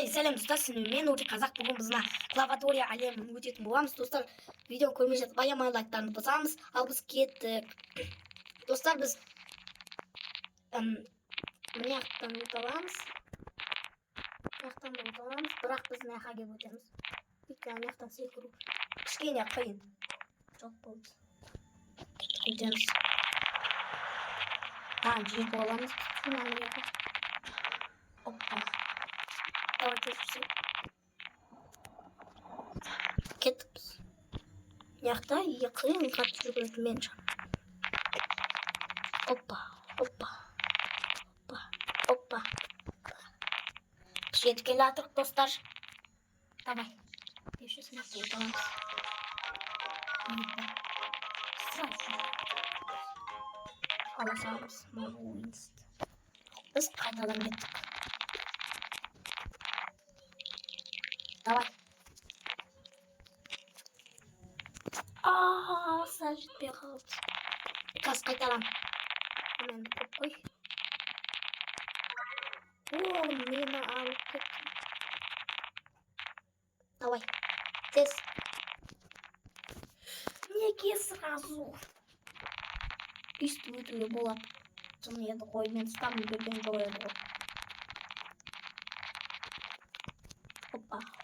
сәлем достар, мен уже қазақ. Бүгін біздің клаватория әлемін өтетін боламыз. Достар, видео көрмей жатып аямай лайктарыңызды басамыз. Ал біз кеттік. Достар, біз мына жақтан өте аламыз. Бірақ біз мына жаққа келіп өтеміз. Өйткені мына жақтан секіру кішкене қиын. Жоқ болды. Өтеміз. Жетіп аламыз. Опа. Давайте все. Кетіппіз. Яқта қиын қатты жүгіретін мен жан. Опа. Жетіп келе жатырық, достар. Давай. 500 метр өтеміз. Аласамыз. Біз қайтадан кеттік. Давай. Сәл жетпей қалды. Қазір қайтарам. Мен көп қой. Мені алып кеттім. Давай. Тез. Неге сразу? Үсті өтуге болады. Жын еді қой. Мен ставлю берген жоқ еді ғой.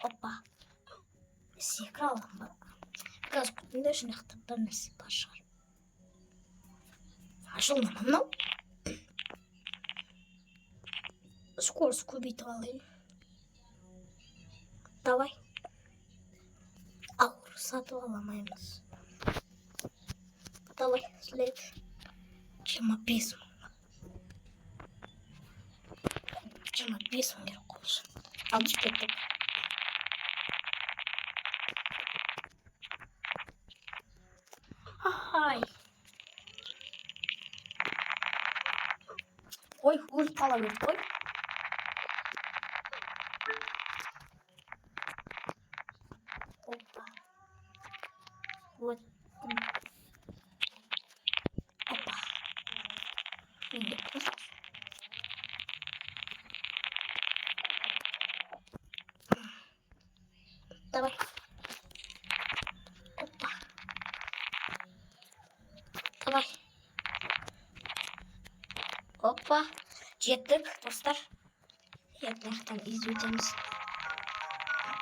Опа. Секір алдым ба? Қазір күтінде жинақта бір нәрсе бар шығар. Ашылды ма мынау? Скорость көбейтіп алайын. Давай. Ауыр сатып аламаймыз. Давай, следующий. 25 мың. 25 мың керек қолшы. Алып кеттік. Ай. Ой, өліп қала берді ғой. Опа. Өттім. Опа. Давай. Опа. Давай. Опа. Жеттік, достар. Енді жақтан изөтеміз.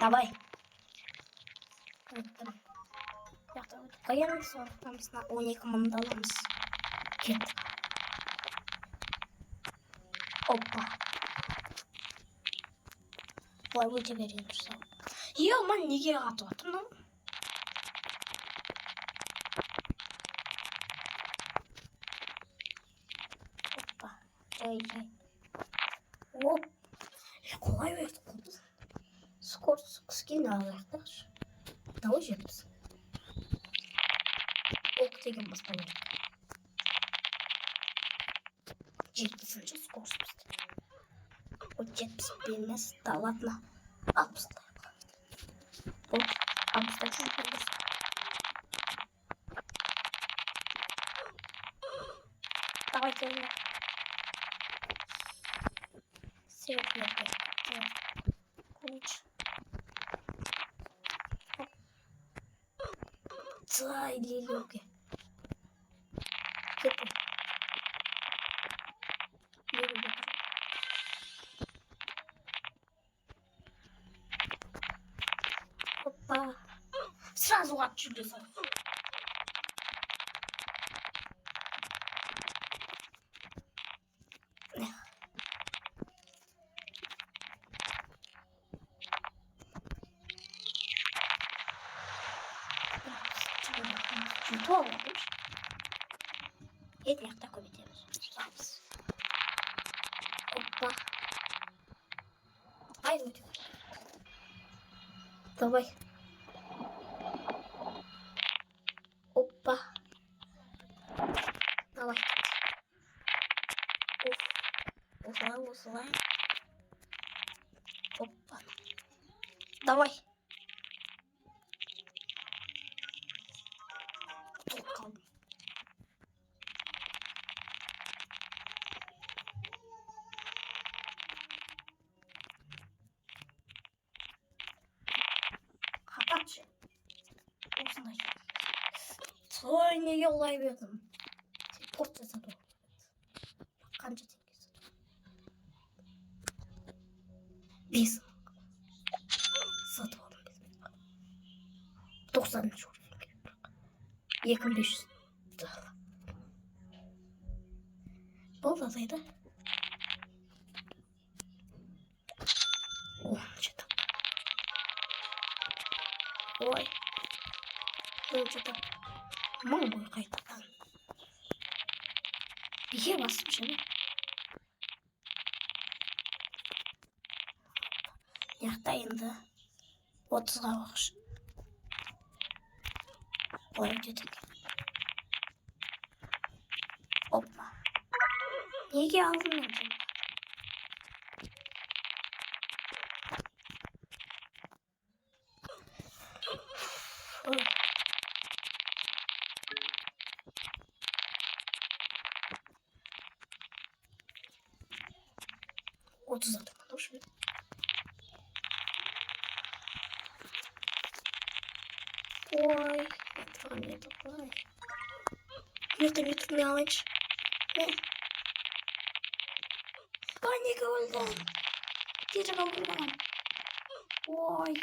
Давай. Өттім. Жақтан өтіп қоямыз. Сондықтан 12 мыңды аламыз. Кеттік. Опа. Бұлай өте берген тұрсау. Ман неге қатып атыр мынау? Опа. Жай. Оп. Қолай өйті қолды. Скорость кішкене алаяқтақшы. Давай жетпіз. Оқ деген баста керек. 70-ші скорость бізді. О 70 емес. Да ладно. 60-та. Ол 60-та жүргендір. Давай келіне. Светлерге. Ключ. Цай лилюге. Кетті. Лилюге. Опа. Сразу отчудился. Еді яқта көбетеміз. Опа. Ай, өте. Давай. Опа. Давай. Осылай. Опа. Давай. Тұлып қалдым. Kaç. Osundaki. Sonra yollayı verdim. Portresi doğru. Kanca tengisi. Biz. Satıyorum biz. 90 çok. Yakın 500. Bol da sayıda. Oh, çıktı. Oy. Çıktı. Aman boy kayıttan. Bir şey basmış ama. Yaktayındı. 30'a bakış. Oy dedik. Hoppa. Niye ki aldın ben şimdi? Oy. Otuz adım. Dur. Ой, этого нету. Ой. Нет мелочь. Паника ульдам. Где же ульдам? Ой.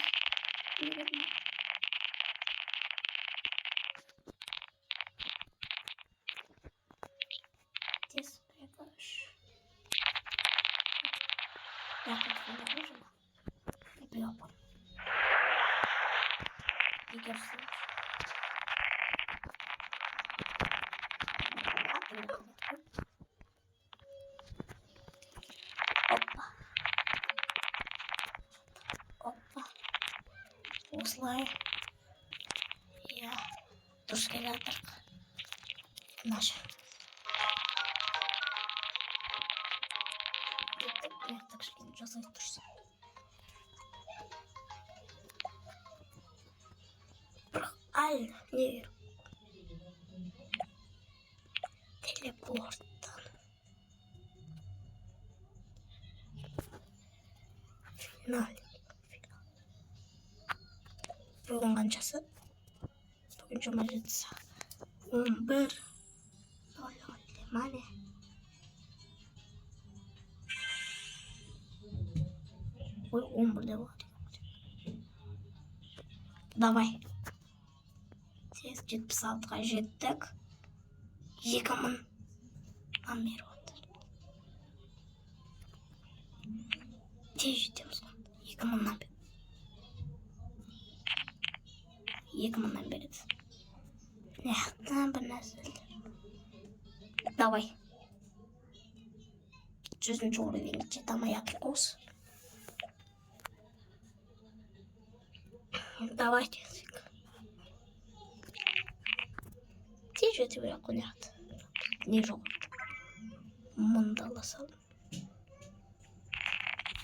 Где спрятаешь? Я тут не должна. И прямо. И кажется. Опа. Опа. Услай. Я тушкелятор. Наш. Я так что ничего слышишь. Аль, не верю. Телепорт. Final. Bugün kancası? Bugün cumartesi. 11. Mane. Ой, 11'de var. Давай. Tez 76'ga жетtik. 2000'dan beri oldu. Tez жетеміз. 2000'dan beri. 2000'dan beri. Neyden bir nesil. Давай. 100. уровень gideceğiz ama yaklık olsun. Давай dedik. Tecrübe bırak onu yaptı. Ne çok. Mandala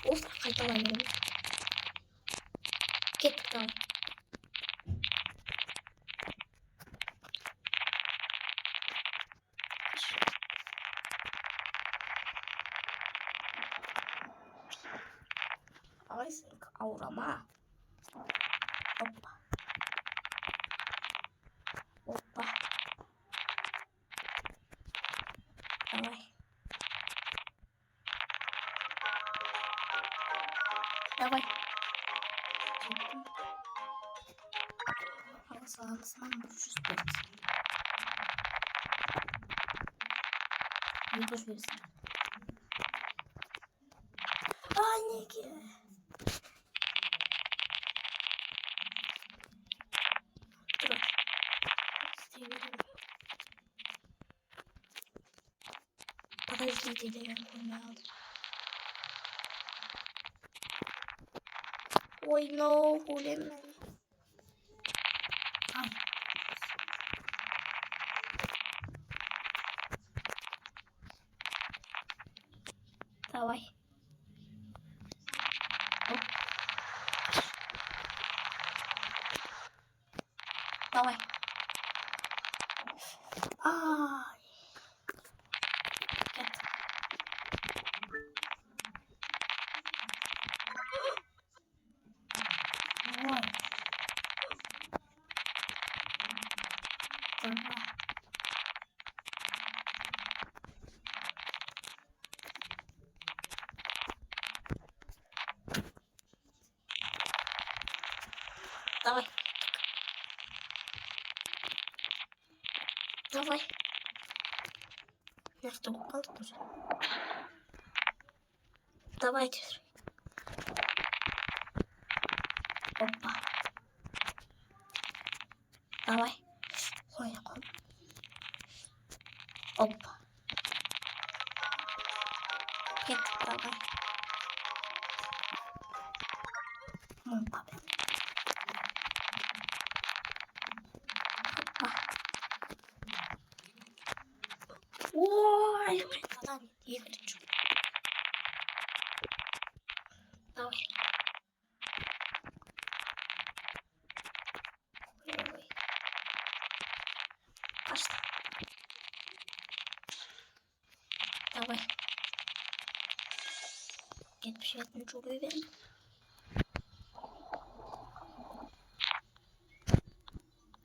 olsa kaytalayalım. Gittik tamam. Ay sen aurama. Hoppa. Hoppa. Давай. Давай. Sağımızdan vuruşuz biraz. Ne boş verirsin. Ay ne ki? Dur. Подождите, я понял. Ой, no, хулин. Давай. Оп. Давай. Ай. Нет. Ой. Давай. Я что, упал уже? Давайте. Опа. Давай. Ой, опа. Нет, давай. Опа. Опа. Ой, ладно, я кричу. Давай. Ой. Пошла. Давай. Get bir şey etmiş oluyor benim.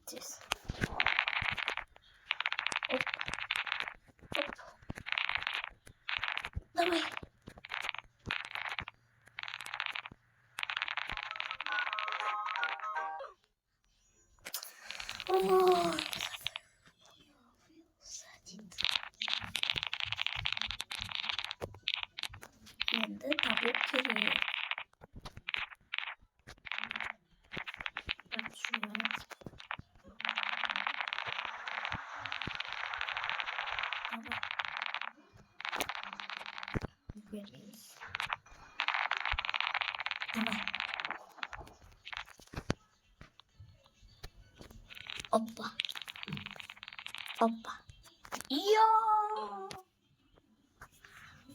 Здесь. Оп. Оп. Давай. Ой. Садит. Енді табу керек. Вернись. Давай. Опа. Опа. Я.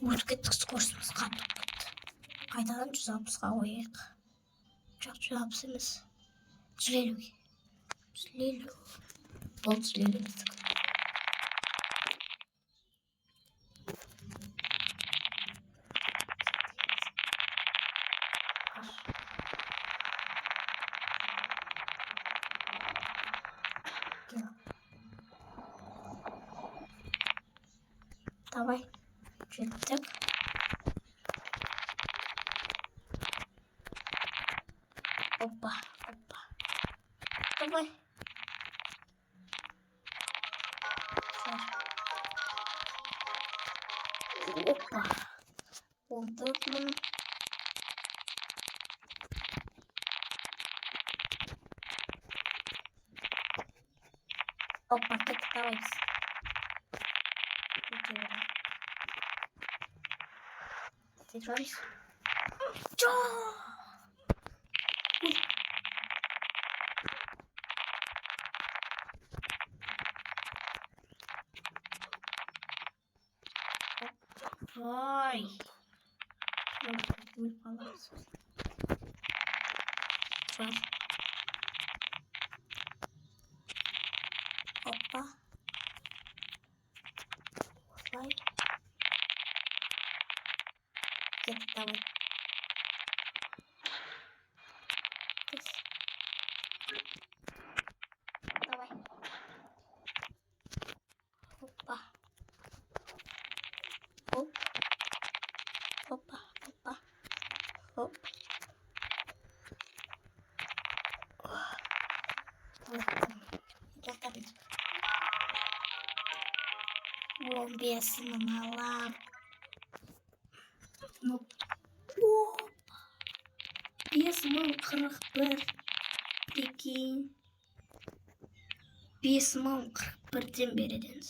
Өтіп кеттік скоростымыз қатып кетті. Қайтадан 160-ға қояйық. Жоқ, 160 емес. 150-ге. 150. Болды 150 біздік. Давай. Жеттік. Опа, опа. Давай. Опа. Oldu mu? Опа, как давай. Держись. Чё? Ой. Не получится. Опа. Давай. Где-то давай. Давай. Опа. Оп. Опа, опа. Оп. О, бесный малам. Ну, о, 5041. Прикинь. 5041-ден бередіңіз.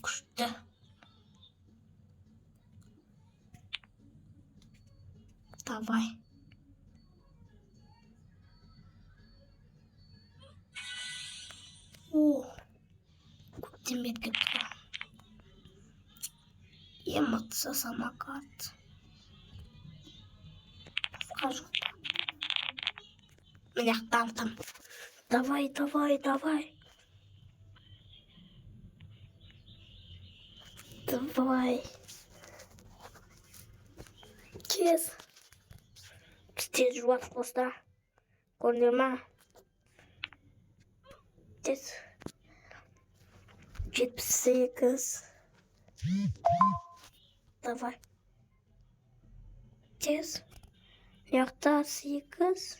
Күшті. Давай. О, көптен беріп тұр. Ең мықтысы самокат. Басқа жоқ. Міне ақтардым. Давай, давай, давай. Давай. Кез. Бізде жуас достар. Көрдіңдер ма? Тез. 78. Давай. Тез. Яқта 8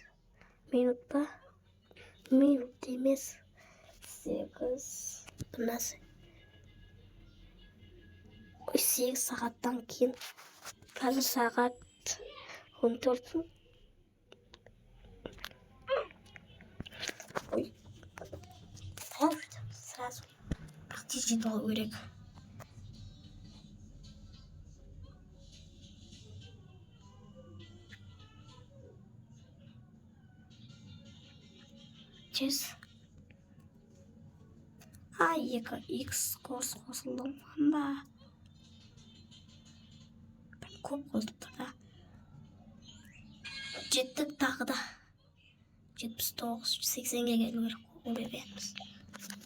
минутта. Minut емес. 8. Bu nasıl? 8 saatten кейін. Қазір сағат 14. Ой. Таяп жатырмыз сразу. Бірақ тез жетіп алу керек. Тез. Екі X курс қосылды ба? Көп қосылды да. Жеттік тағы да. 79, 80-ге келу керек. Олай береміз.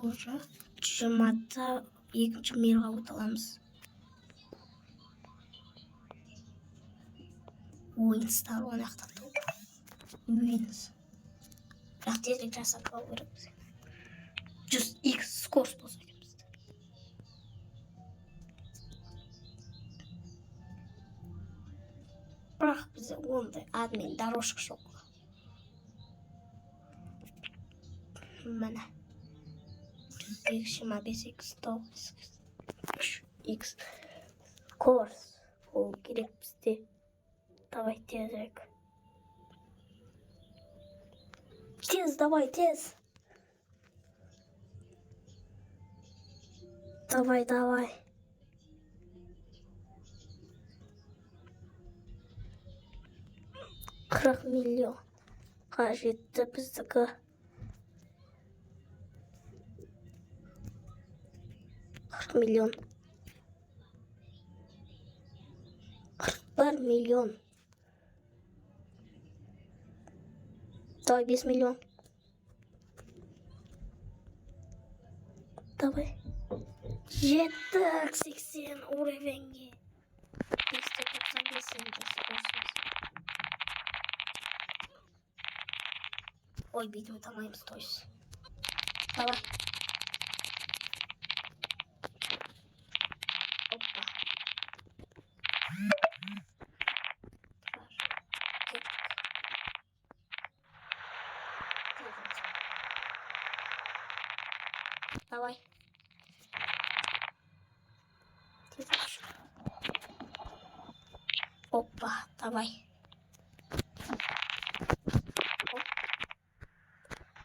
Уже 20-да екінші мейірға өте аламыз. Ойынстар онақтан үйініз. Бірақ тезірек жасап алу керек бізге. 100x курс болса екенбіз. Бірақ бізде ондай админ дорожка жоқ. Міне. 125x 9x курс. Ол керек бізде. Давай тезірек. Тез, давай, тез. Давай, давай. $40 миллион. Қажетті біздікі. $40 миллион. 41 миллион. Давай 5 миллион. Давай. Жеттік 80 уровеньге. 595 Ой, битву тамаймыз, то есть. Давай. Опа. Давай. Опа, давай.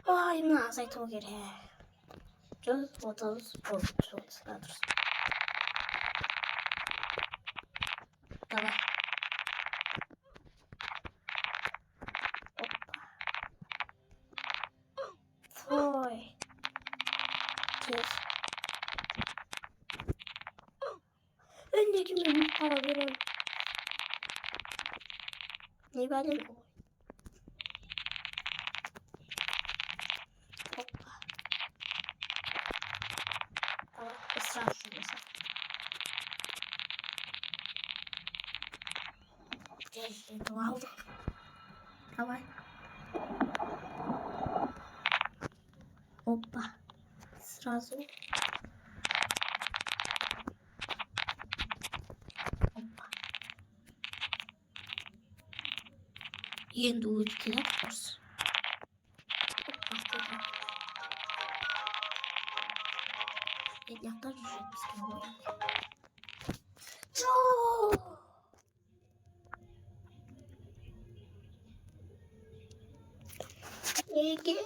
Ай, мына азайту керек. 130 градус. Давай. Опа. Ой. Тез. Öndeki mi para verelim? Ne verelim? Hoppa. Tamam, ısrar şurası. Geçti, aldık. Давай. Опа. Сразу. Опа. Енді өткелі тұрсы. Опа. Бедняктар жүреді бізге ойын. Чооо! Неге?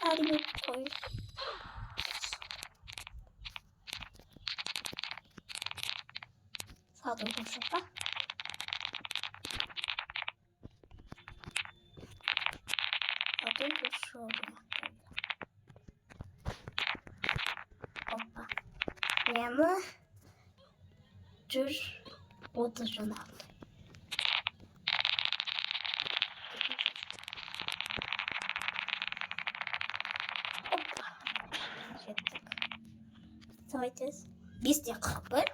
Әлі қой. Садыр көрші ба? Садыр көрші ба? Опа. Мені жүр 30 жан алды. Давайте 5 де 41.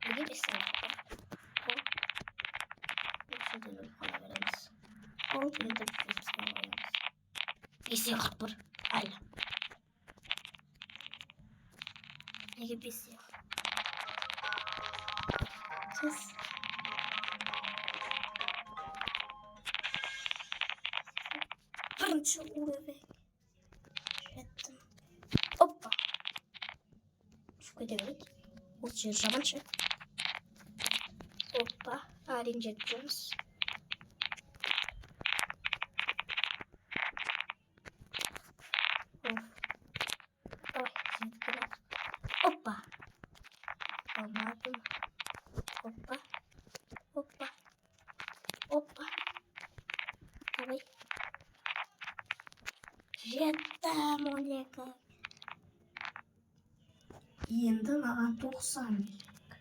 Неге 5 де 41? Шудан өліп қала береміз. Ол енді бізге қоямыз. 5 де 41. Әлі. Неге 5 де 41? Birinci uğradı. Jettim. Hoppa. Şu gidelim. Uçuyor şabançı. Hoppa. Halin jettimiz. Of. Давай, жеткілер. Hoppa. Olmadı mı? Hoppa. Hoppa. Hoppa. Давай. Жетtim олега. Енді маған 90 керек.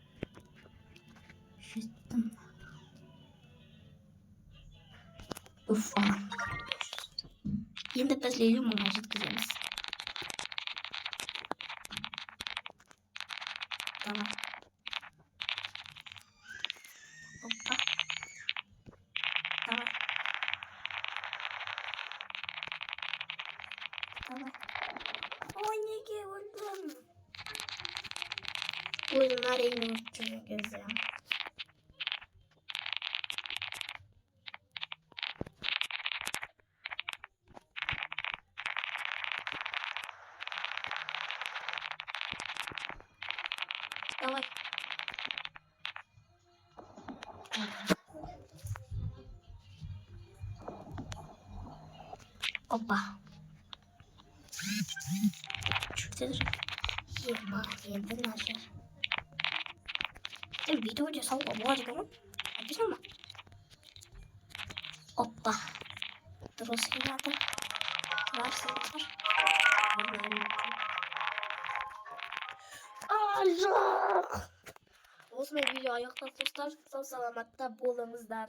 Жеттім. Уф, анам. Енді біз елу мыңға жеткіземіз. Давай. Опа. Давай. Давай. Ой, неге өлдім? Өзім әрине өрт жүрген кезде. Давай. Опа. Çürütedir. Yema yedi naşer. Sen video önce salla bu acık ama. Hadi ama. Опа. Дұрыс келеді. Тұрарсыңдар. Жоқ. Осымен видео аяқталды достар. Сау саламатта болыңыздар.